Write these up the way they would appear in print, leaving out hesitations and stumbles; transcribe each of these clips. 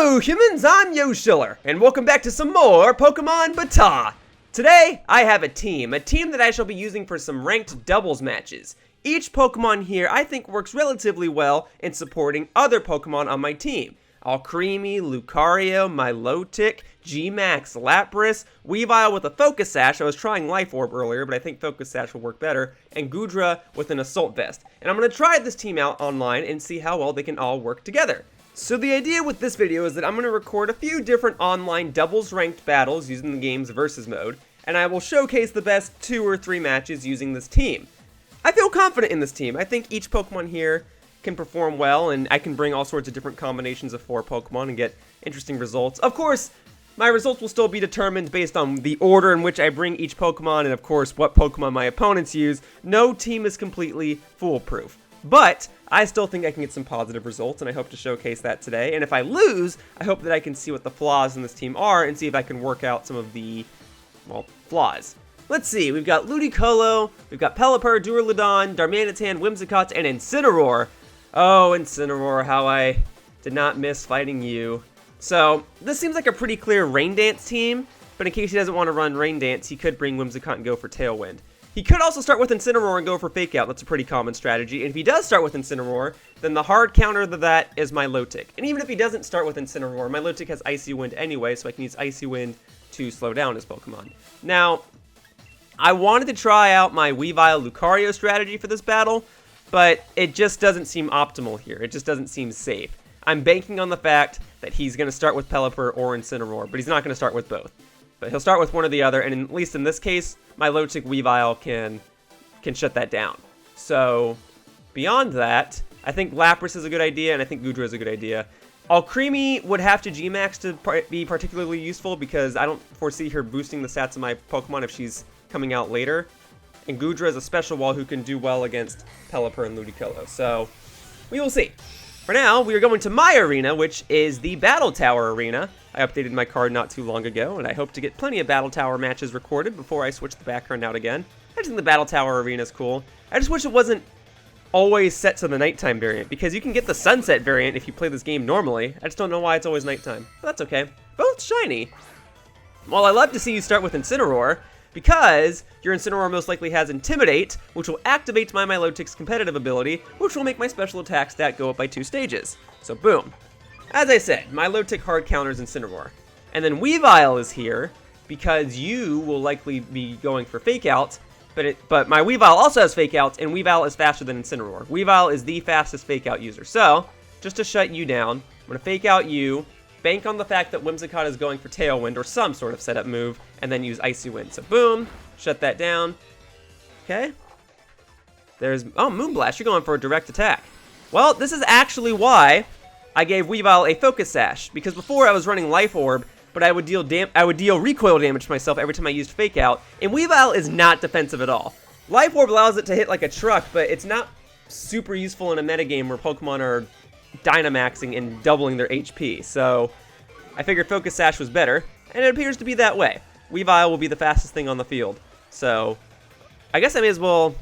Hello humans, I'm Yoshiller, and welcome back to some more Pokemon BATAW. Today, I have a team that I shall be using for some ranked doubles matches. Each Pokemon here I think works relatively well in supporting other Pokemon on my team. Alcremie, Lucario, Milotic, G-Max, Lapras, Weavile with a Focus Sash. I was trying Life Orb earlier, but I think Focus Sash will work better. And Goodra with an Assault Vest. And I'm going to try this team out online and see how well they can all work together. So the idea with this video is that I'm going to record a few different online doubles ranked battles using the game's versus mode, and I will showcase the best 2 or 3 matches using this team. I feel confident in this team. I think each Pokemon here can perform well, and I can bring all sorts of different combinations of 4 Pokemon and get interesting results. Of course, my results will still be determined based on the order in which I bring each Pokemon, and of course what Pokemon my opponents use. No team is completely foolproof. But I still think I can get some positive results, and I hope to showcase that today. And if I lose, I hope that I can see what the flaws in this team are and see if I can work out some of the, well, flaws. Let's see, we've got Ludicolo, we've got Pelipper, Duraludon, Darmanitan, Whimsicott, and Incineroar. Oh, Incineroar, how I did not miss fighting you. So, this seems like a pretty clear Rain Dance team, but in case he doesn't want to run Rain Dance, he could bring Whimsicott and go for Tailwind. He could also start with Incineroar and go for Fake Out. That's a pretty common strategy. And if he does start with Incineroar, then the hard counter to that is Milotic. And even if he doesn't start with Incineroar, Milotic has Icy Wind anyway, so I can use Icy Wind to slow down his Pokemon. Now, I wanted to try out my Weavile Lucario strategy for this battle, but it just doesn't seem optimal here. It just doesn't seem safe. I'm banking on the fact that he's going to start with Pelipper or Incineroar, but he's not going to start with both. But he'll start with one or the other, and at least in this case, Milotic Weavile can shut that down. So, beyond that, I think Lapras is a good idea, and I think Goodra is a good idea. Alcremie would have to G-Max to be particularly useful, because I don't foresee her boosting the stats of my Pokemon if she's coming out later. And Goodra is a special wall who can do well against Pelipper and Ludicolo. So, we will see. For now, we are going to my arena, which is the Battle Tower arena. I updated my card not too long ago, and I hope to get plenty of Battle Tower matches recorded before I switch the background out again. I just think the Battle Tower arena is cool. I just wish it wasn't always set to the nighttime variant, because you can get the sunset variant if you play this game normally. I just don't know why it's always nighttime. But that's okay. Both shiny. Well, I love to see you start with Incineroar, because your Incineroar most likely has Intimidate, which will activate my Milotic's competitive ability, which will make my special attack stat go up by 2 stages. So boom. As I said, Milotic hard counters Incineroar. And then Weavile is here, because you will likely be going for Fake Out, but my Weavile also has Fake Outs, and Weavile is faster than Incineroar. Weavile is the fastest Fake Out user. So, just to shut you down, I'm going to Fake Out you, bank on the fact that Whimsicott is going for Tailwind or some sort of setup move, and then use Icy Wind. So boom, shut that down. Okay. There's, oh, Moonblast, you're going for a direct attack. Well, this is actually why I gave Weavile a Focus Sash, because before I was running Life Orb, but I would deal recoil damage to myself every time I used Fake Out, and Weavile is not defensive at all. Life Orb allows it to hit like a truck, but it's not super useful in a metagame where Pokemon are Dynamaxing and doubling their HP, so I figured Focus Sash was better, and it appears to be that way. Weavile will be the fastest thing on the field, so I guess I may as well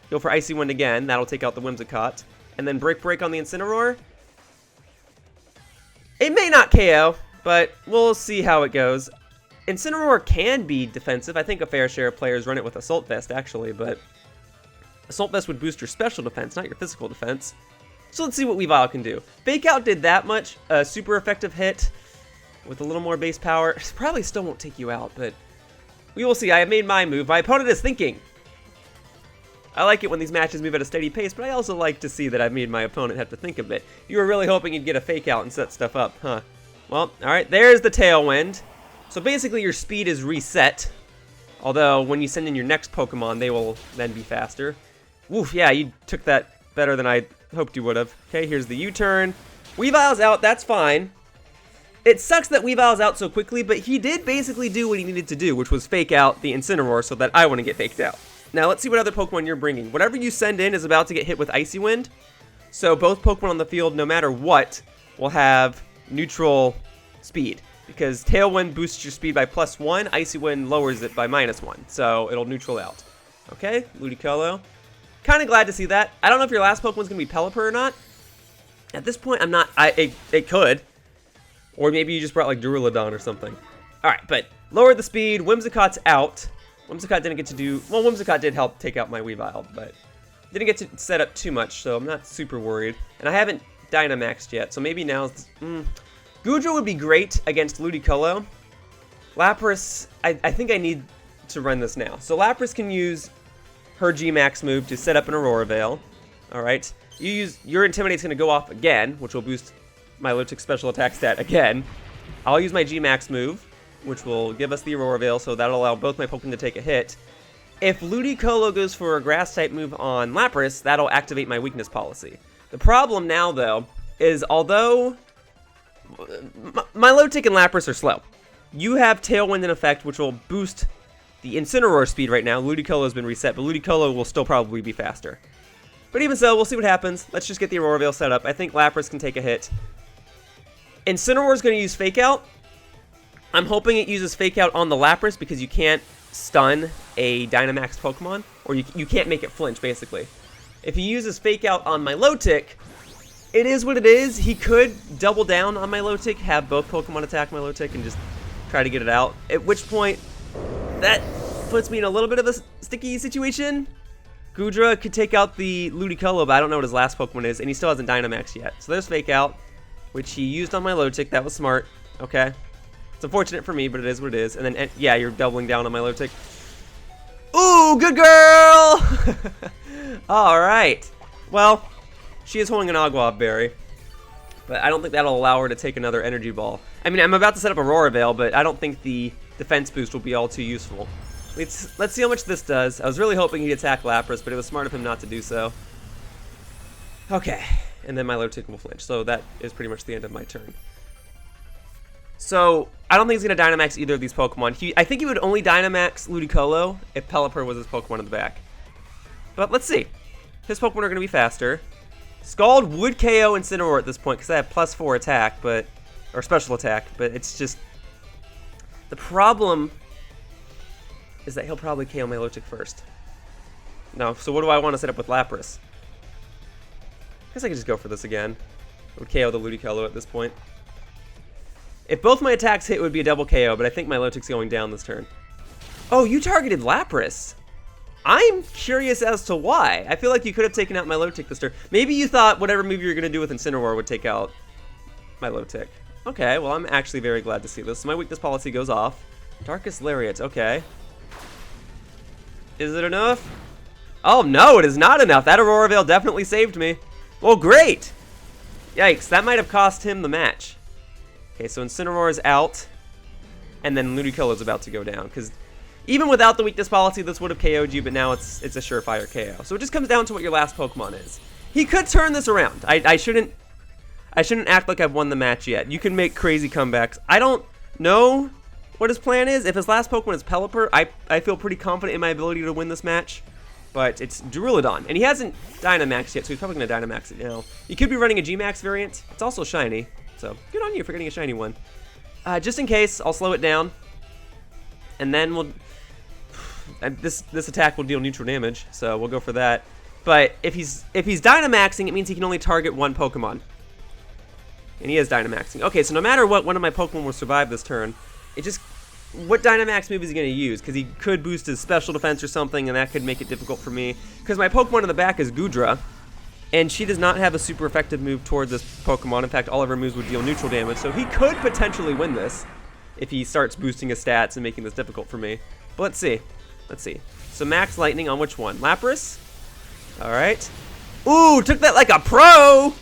go for Icy Wind again. That'll take out the Whimsicott, and then Break on the Incineroar. It may not KO, but we'll see how it goes. Incineroar can be defensive. I think a fair share of players run it with Assault Vest, actually, but Assault Vest would boost your special defense, not your physical defense. So let's see what Weavile can do. Fake Out did that much. A super effective hit with a little more base power. Probably still won't take you out, but we will see. I have made my move. My opponent is thinking. I like it when these matches move at a steady pace, but I also like to see that I've made my opponent have to think a bit. You were really hoping you'd get a Fake Out and set stuff up, huh? Well, alright, there's the Tailwind. So basically your speed is reset. Although, when you send in your next Pokemon, they will then be faster. Woof, yeah, you took that better than I hoped you would have. Okay, here's the U-turn. Weavile's out, that's fine. It sucks that Weavile's out so quickly, but he did basically do what he needed to do, which was Fake Out the Incineroar so that I wouldn't get faked out. Now, let's see what other Pokemon you're bringing. Whatever you send in is about to get hit with Icy Wind. So both Pokemon on the field, no matter what, will have neutral speed. Because Tailwind boosts your speed by +1, Icy Wind lowers it by -1. So it'll neutral out. Okay, Ludicolo. Kind of glad to see that. I don't know if your last Pokemon's going to be Pelipper or not. At this point, I'm not. It could. Or maybe you just brought like Duraludon or something. Alright, but lower the speed. Whimsicott's out. Whimsicott didn't get to do... Well, Whimsicott did help take out my Weavile, but didn't get to set up too much, so I'm not super worried. And I haven't Dynamaxed yet, so maybe now's... Goodra would be great against Ludicolo. Lapras, I think I need to run this now. So Lapras can use her G-Max move to set up an Aurora Veil. Alright. Your Intimidate's going to go off again, which will boost Milotic's special attack stat again. I'll use my G-Max move, which will give us the Aurora Veil, so that'll allow both my Pokemon to take a hit. If Ludicolo goes for a Grass-type move on Lapras, that'll activate my weakness policy. The problem now, though, is although Milotic and Lapras are slow, you have Tailwind in effect, which will boost the Incineroar speed right now. Ludicolo has been reset, but Ludicolo will still probably be faster. But even so, we'll see what happens. Let's just get the Aurora Veil set up. I think Lapras can take a hit. Incineroar is going to use Fake Out. I'm hoping it uses Fake Out on the Lapras because you can't stun a Dynamax Pokemon, or you can't make it flinch, basically. If he uses Fake Out on Milotic, it is what it is. He could double down on Milotic, have both Pokemon attack Milotic, and just try to get it out. At which point, that puts me in a little bit of a sticky situation. Goodra could take out the Ludicolo, but I don't know what his last Pokemon is, and he still hasn't Dynamaxed yet. So there's Fake Out, which he used on Milotic. That was smart. Okay. It's unfortunate for me, but it is what it is. And then, yeah, you're doubling down on Milotic. Ooh, good girl! Alright. Well, she is holding an Agua Berry, but I don't think that'll allow her to take another Energy Ball. I mean, I'm about to set up Aurora Veil, but I don't think the defense boost will be all too useful. Let's see how much this does. I was really hoping he'd attack Lapras, but it was smart of him not to do so. Okay, and then Milotic will flinch, so that is pretty much the end of my turn. So, I don't think he's going to Dynamax either of these Pokemon. I think he would only Dynamax Ludicolo if Pelipper was his Pokemon in the back. But let's see. His Pokemon are going to be faster. Scald would KO Incineroar at this point because I have +4 attack, or special attack, but it's just... The problem is that he'll probably KO Milotic first. No, so what do I want to set up with Lapras? I guess I could just go for this again. It would KO the Ludicolo at this point. If both my attacks hit, it would be a double KO, but I think Milotic's going down this turn. Oh, you targeted Lapras. I'm curious as to why. I feel like you could have taken out Milotic this turn. Maybe you thought whatever move you were going to do with Incineroar would take out Milotic. Okay, well, I'm actually very glad to see this. So my weakness policy goes off. Darkest Lariat, okay. Is it enough? Oh, no, it is not enough. That Aurora Veil definitely saved me. Well, great. Yikes, that might have cost him the match. Okay, so Incineroar is out, and then Ludicolo is about to go down, because even without the weakness policy, this would have KO'd you, but now it's a surefire KO. So it just comes down to what your last Pokemon is. He could turn this around. I shouldn't act like I've won the match yet. You can make crazy comebacks. I don't know what his plan is. If his last Pokemon is Pelipper, I feel pretty confident in my ability to win this match. But it's Duraludon, and he hasn't Dynamaxed yet, so he's probably going to Dynamax it now. You could be running a G-Max variant. It's also shiny. So, good on you for getting a shiny one. Just in case, I'll slow it down. And then we'll... This attack will deal neutral damage, so we'll go for that. But if he's Dynamaxing, it means he can only target one Pokemon. And he is Dynamaxing. Okay, so no matter what, one of my Pokemon will survive this turn. It just... What Dynamax move is he going to use? Because he could boost his special defense or something, and that could make it difficult for me. Because my Pokemon in the back is Goodra. And she does not have a super effective move towards this Pokemon. In fact, all of her moves would deal neutral damage. So he could potentially win this if he starts boosting his stats and making this difficult for me. But let's see. Let's see. So Max Lightning on which one? Lapras? Alright. Ooh, took that like a pro!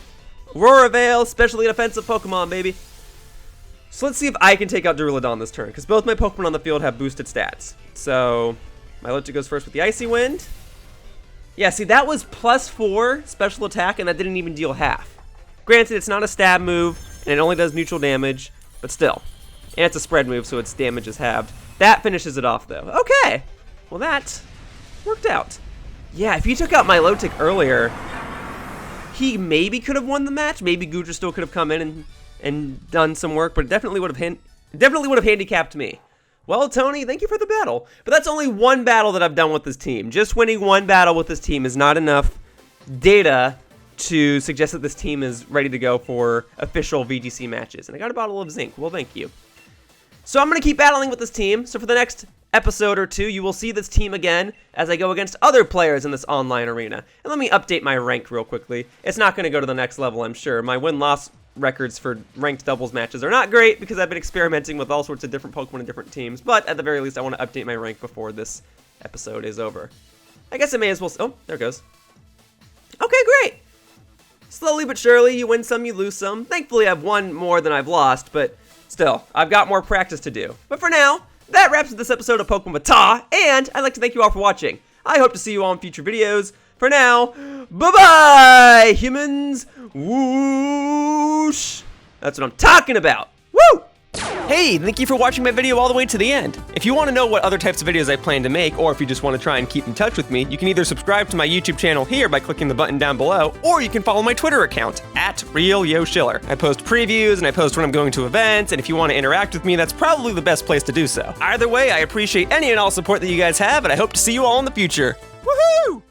Aurora Veil, specially defensive Pokemon, baby. So let's see if I can take out Duraludon this turn. Because both my Pokemon on the field have boosted stats. So Milotic goes first with the Icy Wind. Yeah, see, that was +4 special attack, and that didn't even deal half. Granted, it's not a stab move, and it only does neutral damage, but still. And it's a spread move, so its damage is halved. That finishes it off, though. Okay. Well, that worked out. Yeah, if he took out Milotic earlier, he maybe could have won the match. Maybe Goodra still could have come in and done some work, but it definitely would have handicapped me. Well, Tony, thank you for the battle. But that's only one battle that I've done with this team. Just winning one battle with this team is not enough data to suggest that this team is ready to go for official VGC matches. And I got a bottle of zinc. Well, thank you. So I'm going to keep battling with this team. So for the next episode or two, you will see this team again as I go against other players in this online arena. And let me update my rank real quickly. It's not going to go to the next level, I'm sure. My win-loss records for ranked doubles matches are not great because I've been experimenting with all sorts of different Pokemon and different teams. But at the very least, I want to update my rank before this episode is over. I guess I may as well... Oh, there it goes. Okay, great. Slowly but surely, you win some, you lose some. Thankfully, I've won more than I've lost, but still, I've got more practice to do. But for now, that wraps up this episode of Pokemon BATAW, and I'd like to thank you all for watching. I hope to see you all in future videos. For now, bye-bye, humans. Whoosh. That's what I'm talking about. Woo! Hey, thank you for watching my video all the way to the end. If you want to know what other types of videos I plan to make, or if you just want to try and keep in touch with me, you can either subscribe to my YouTube channel here by clicking the button down below, or you can follow my Twitter account, @RealYoshiller. I post previews, and I post when I'm going to events, and if you want to interact with me, that's probably the best place to do so. Either way, I appreciate any and all support that you guys have, and I hope to see you all in the future. Woohoo!